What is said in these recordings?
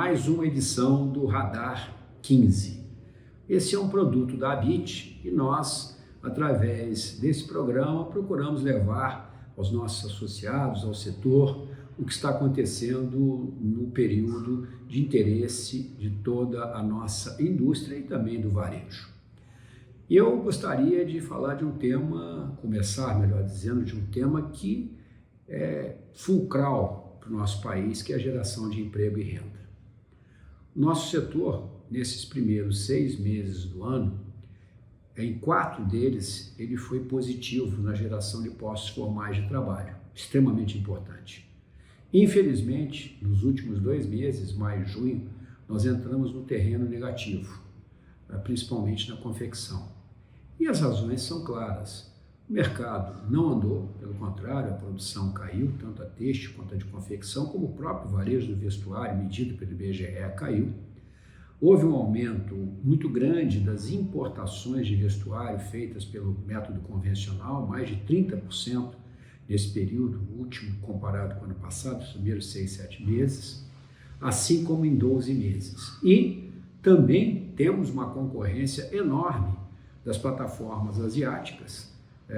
mais uma edição do Radar 15. Esse é um produto da Abit e nós, através desse programa, procuramos levar aos nossos associados, ao setor, o que está acontecendo no período de interesse de toda a nossa indústria e também do varejo. E eu gostaria de falar de um tema, começar, melhor dizendo, de um tema que é fulcral para o nosso país, que é a geração de emprego e renda. Nosso setor, nesses primeiros 6 meses do ano, em 4 deles, ele foi positivo na geração de postos formais de trabalho, extremamente importante. Infelizmente, nos últimos 2 meses, maio e junho, nós entramos no terreno negativo, principalmente na confecção. E as razões são claras. O mercado não andou, pelo contrário, a produção caiu, tanto a têxtil quanto a de confecção, como o próprio varejo do vestuário, medido pelo IBGE, caiu. Houve um aumento muito grande das importações de vestuário feitas pelo método convencional, mais de 30% nesse período último, comparado com o ano passado, os primeiros 6, 7 meses, assim como em 12 meses. E também temos uma concorrência enorme das plataformas asiáticas,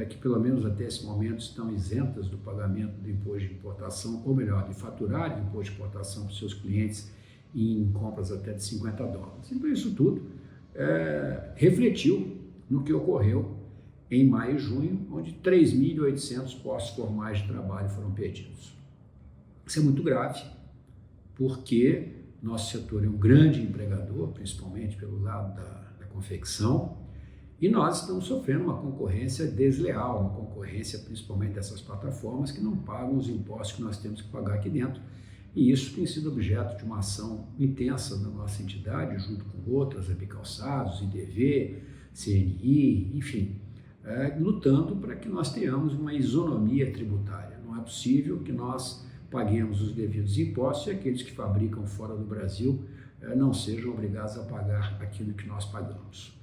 que pelo menos até esse momento estão isentas do pagamento do imposto de importação, ou melhor, de faturar o imposto de importação para os seus clientes em compras até de $50. Então isso tudo refletiu no que ocorreu em maio e junho, onde 3.800 postos formais de trabalho foram perdidos. Isso é muito grave, porque nosso setor é um grande empregador, principalmente pelo lado da confecção, e nós estamos sofrendo uma concorrência desleal, uma concorrência principalmente dessas plataformas que não pagam os impostos que nós temos que pagar aqui dentro. E isso tem sido objeto de uma ação intensa na nossa entidade, junto com outras, a Bicalçados, IDV, CNI, enfim, lutando para que nós tenhamos uma isonomia tributária. Não é possível que nós paguemos os devidos impostos e aqueles que fabricam fora do Brasil não sejam obrigados a pagar aquilo que nós pagamos.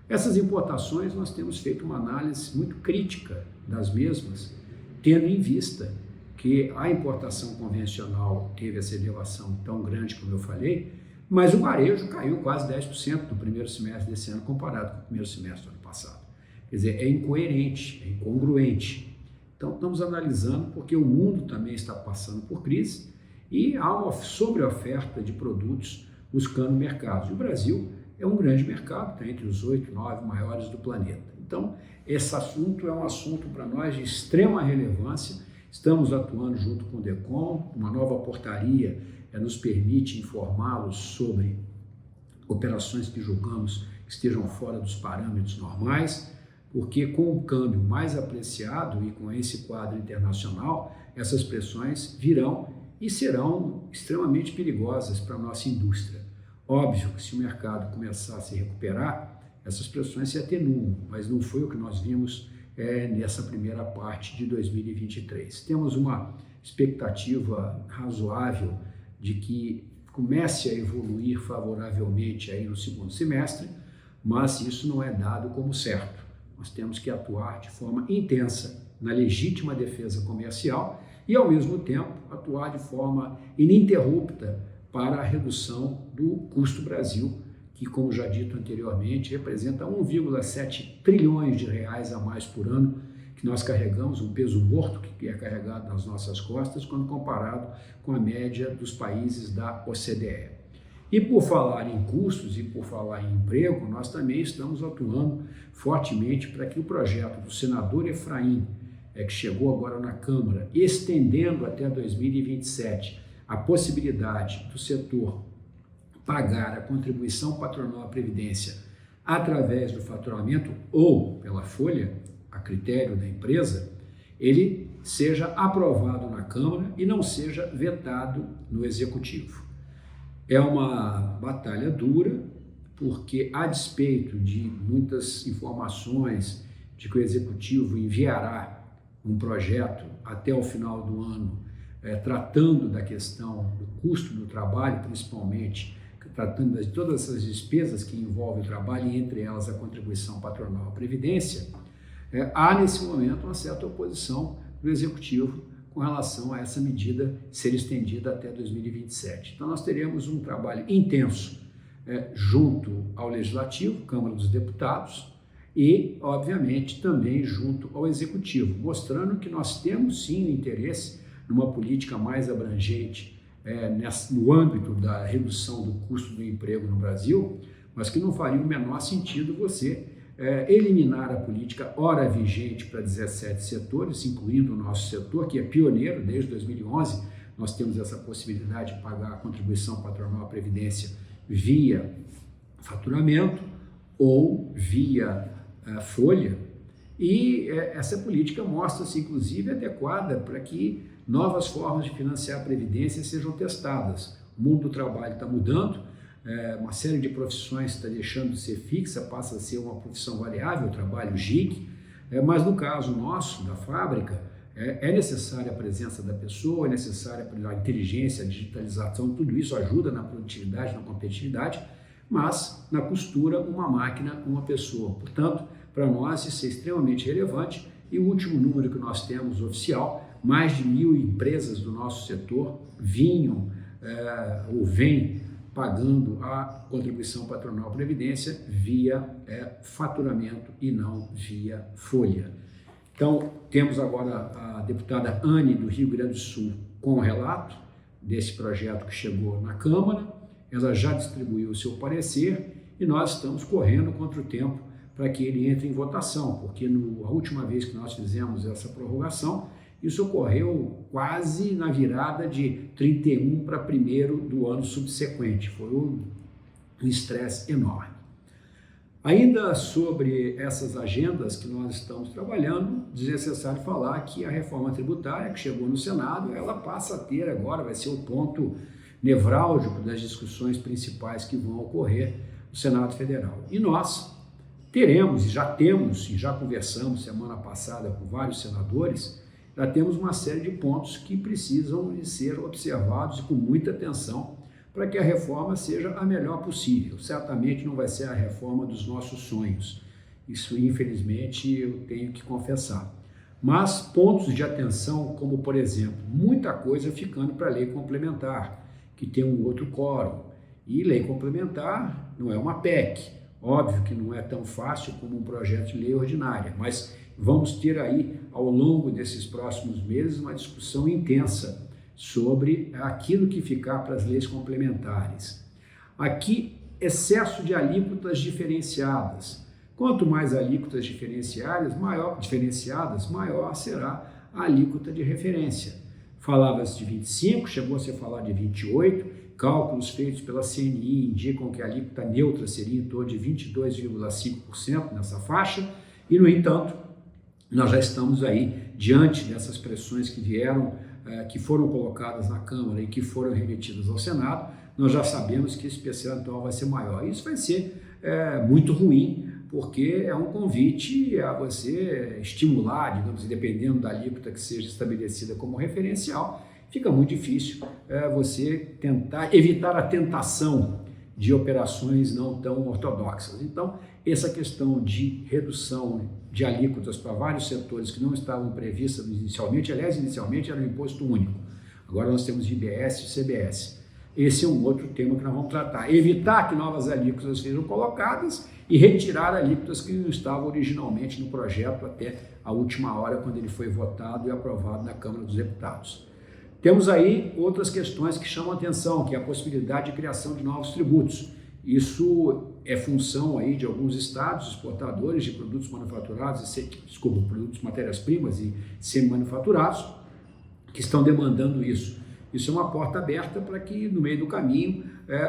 Essas importações, nós temos feito uma análise muito crítica das mesmas, tendo em vista que a importação convencional teve essa elevação tão grande como eu falei, mas o varejo caiu quase 10% no primeiro semestre desse ano comparado com o primeiro semestre do ano passado. Quer dizer, é incoerente, é incongruente. Então, estamos analisando porque o mundo também está passando por crise e há uma sobreoferta de produtos buscando mercados. E o Brasil é um grande mercado, está entre os 8, 9 maiores do planeta. Então, esse assunto é um assunto para nós de extrema relevância. Estamos atuando junto com o DECOM, uma nova portaria nos permite informá-los sobre operações que julgamos que estejam fora dos parâmetros normais, porque com o câmbio mais apreciado e com esse quadro internacional, essas pressões virão e serão extremamente perigosas para a nossa indústria. Óbvio que se o mercado começar a se recuperar, essas pressões se atenuam, mas não foi o que nós vimos nessa primeira parte de 2023. Temos uma expectativa razoável de que comece a evoluir favoravelmente aí no segundo semestre, mas isso não é dado como certo. Nós temos que atuar de forma intensa na legítima defesa comercial e, ao mesmo tempo, atuar de forma ininterrupta para a redução do custo Brasil, que, como já dito anteriormente, representa 1,7 trilhões de reais a mais por ano que nós carregamos, um peso morto que é carregado nas nossas costas, quando comparado com a média dos países da OCDE. E por falar em custos e por falar em emprego, nós também estamos atuando fortemente para que o projeto do senador Efraim, que chegou agora na Câmara, estendendo até 2027, a possibilidade do setor pagar a contribuição patronal à Previdência através do faturamento ou pela folha, a critério da empresa, ele seja aprovado na Câmara e não seja vetado no Executivo. É uma batalha dura, porque a despeito de muitas informações de que o Executivo enviará um projeto até o final do ano tratando da questão do custo do trabalho, principalmente, tratando de todas essas despesas que envolvem o trabalho, e entre elas a contribuição patronal à Previdência, há nesse momento uma certa oposição do Executivo com relação a essa medida ser estendida até 2027. Então, nós teremos um trabalho intenso junto ao Legislativo, Câmara dos Deputados, e, obviamente, também junto ao Executivo, mostrando que nós temos, sim, interesse numa política mais abrangente no âmbito da redução do custo do emprego no Brasil, mas que não faria o menor sentido você eliminar a política ora vigente para 17 setores, incluindo o nosso setor, que é pioneiro desde 2011. Nós temos essa possibilidade de pagar a contribuição patronal à Previdência via faturamento ou via folha, e essa política mostra-se, inclusive, adequada para que novas formas de financiar a Previdência sejam testadas. O mundo do trabalho está mudando, uma série de profissões está deixando de ser fixa, passa a ser uma profissão variável, o trabalho gig, mas no caso nosso, da fábrica, é necessária a presença da pessoa, é necessária a inteligência, a digitalização, tudo isso ajuda na produtividade, na competitividade, mas na costura, uma máquina, uma pessoa. Portanto, para nós isso é extremamente relevante, e o último número que nós temos oficial, mais de 1.000 empresas do nosso setor vinham ou vêm pagando a contribuição patronal à Previdência via faturamento e não via folha. Então, temos agora a deputada Anne do Rio Grande do Sul com o relato desse projeto que chegou na Câmara. Ela já distribuiu o seu parecer e nós estamos correndo contra o tempo para que ele entre em votação, porque a última vez que nós fizemos essa prorrogação, isso ocorreu quase na virada de 31 para 1º do ano subsequente. Foi um estresse enorme. Ainda sobre essas agendas que nós estamos trabalhando, desnecessário falar que a reforma tributária que chegou no Senado, ela passa a ter agora, vai ser o ponto nevrálgico das discussões principais que vão ocorrer no Senado Federal. E nós teremos, e já conversamos semana passada com vários senadores, já temos uma série de pontos que precisam ser observados com muita atenção para que a reforma seja a melhor possível. Certamente não vai ser a reforma dos nossos sonhos. Isso, infelizmente, eu tenho que confessar. Mas pontos de atenção, como, por exemplo, muita coisa ficando para a lei complementar, que tem um outro quórum. E lei complementar não é uma PEC. Óbvio que não é tão fácil como um projeto de lei ordinária, mas vamos ter aí, ao longo desses próximos meses, uma discussão intensa sobre aquilo que ficar para as leis complementares. Aqui, excesso de alíquotas diferenciadas. Quanto mais alíquotas diferenciadas, maior será a alíquota de referência. Falava-se de 25, chegou a se falar de 28, cálculos feitos pela CNI indicam que a alíquota neutra seria em torno de 22,5% nessa faixa, e, no entanto, nós já estamos aí diante dessas pressões que vieram, que foram colocadas na Câmara e que foram remetidas ao Senado. Nós já sabemos que esse percentual vai ser maior. Isso vai ser muito ruim, porque é um convite a você estimular, digamos, dependendo da alíquota que seja estabelecida como referencial, fica muito difícil você tentar evitar a tentação de operações não tão ortodoxas. Então, essa questão de redução de alíquotas para vários setores que não estavam previstas inicialmente, aliás, inicialmente era um imposto único. Agora nós temos IBS e CBS. Esse é um outro tema que nós vamos tratar. Evitar que novas alíquotas sejam colocadas e retirar alíquotas que não estavam originalmente no projeto até a última hora, quando ele foi votado e aprovado na Câmara dos Deputados. Temos aí outras questões que chamam a atenção, que é a possibilidade de criação de novos tributos. Isso é função aí de alguns estados exportadores de produtos manufaturados, produtos matérias-primas e semi-manufaturados, que estão demandando isso. Isso é uma porta aberta para que, no meio do caminho,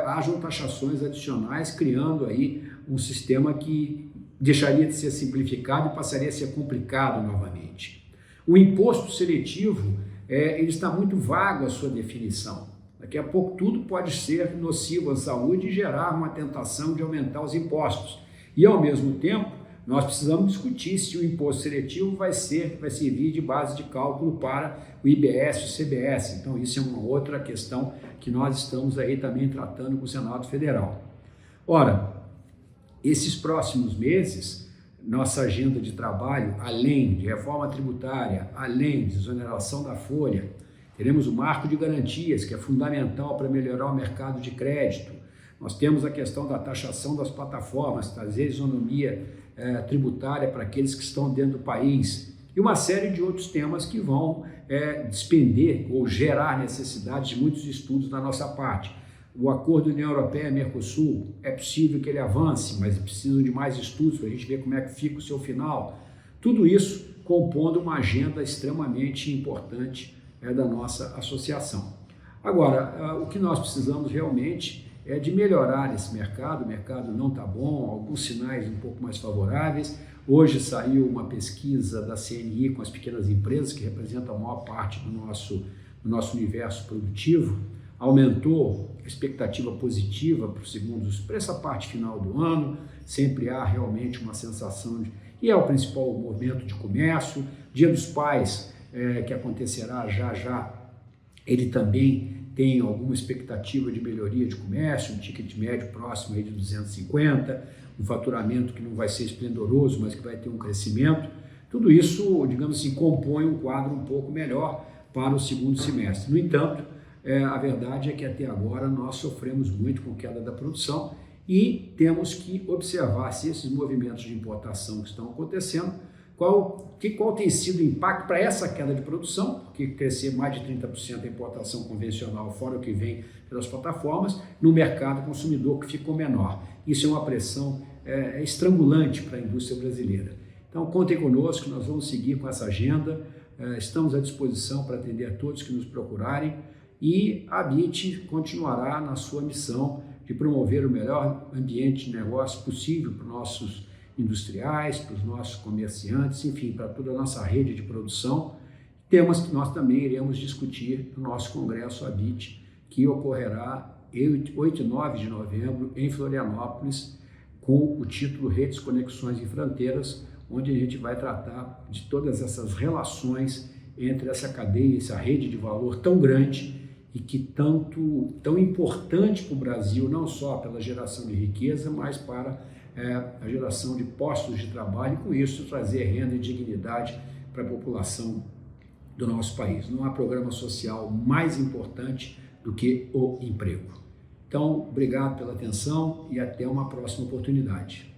hajam taxações adicionais, criando aí um sistema que deixaria de ser simplificado e passaria a ser complicado novamente. O imposto seletivo, ele está muito vago a sua definição. Daqui a pouco tudo pode ser nocivo à saúde e gerar uma tentação de aumentar os impostos. E, ao mesmo tempo, nós precisamos discutir se o imposto seletivo vai servir de base de cálculo para o IBS e o CBS. Então, isso é uma outra questão que nós estamos aí também tratando com o Senado Federal. Ora, esses próximos meses, nossa agenda de trabalho, além de reforma tributária, além de exoneração da folha, teremos o marco de garantias, que é fundamental para melhorar o mercado de crédito. Nós temos a questão da taxação das plataformas, trazer isonomia tributária para aqueles que estão dentro do país, e uma série de outros temas que vão despender ou gerar necessidade de muitos estudos da nossa parte. O acordo União Europeia-Mercosul, é possível que ele avance, mas precisam de mais estudos para a gente ver como é que fica o seu final. Tudo isso compondo uma agenda extremamente importante da nossa associação. Agora, o que nós precisamos realmente é de melhorar esse mercado. O mercado não está bom, alguns sinais um pouco mais favoráveis. Hoje saiu uma pesquisa da CNI com as pequenas empresas, que representam a maior parte do nosso universo produtivo. Aumentou a expectativa positiva para essa parte final do ano, sempre há realmente uma sensação de... E é o principal movimento de comércio. Dia dos Pais, que acontecerá já, ele também tem alguma expectativa de melhoria de comércio, um ticket médio próximo aí de 250, um faturamento que não vai ser esplendoroso, mas que vai ter um crescimento. Tudo isso, digamos assim, compõe um quadro um pouco melhor para o segundo semestre. No entanto, a verdade é que até agora nós sofremos muito com queda da produção e temos que observar se esses movimentos de importação que estão acontecendo, qual tem sido o impacto para essa queda de produção, porque crescer mais de 30% a importação convencional, fora o que vem pelas plataformas, no mercado consumidor que ficou menor. Isso é uma pressão estrangulante para a indústria brasileira. Então, contem conosco, nós vamos seguir com essa agenda, estamos à disposição para atender a todos que nos procurarem, e a BIT continuará na sua missão de promover o melhor ambiente de negócio possível para os nossos industriais, para os nossos comerciantes, enfim, para toda a nossa rede de produção, temas que nós também iremos discutir no nosso congresso ABIT, que ocorrerá 8 e 9 de novembro em Florianópolis, com o título Redes, Conexões e Fronteiras, onde a gente vai tratar de todas essas relações entre essa cadeia, essa rede de valor tão grande e que tão importante para o Brasil, não só pela geração de riqueza, mas para a geração de postos de trabalho e, com isso, trazer renda e dignidade para a população do nosso país. Não há programa social mais importante do que o emprego. Então, obrigado pela atenção e até uma próxima oportunidade.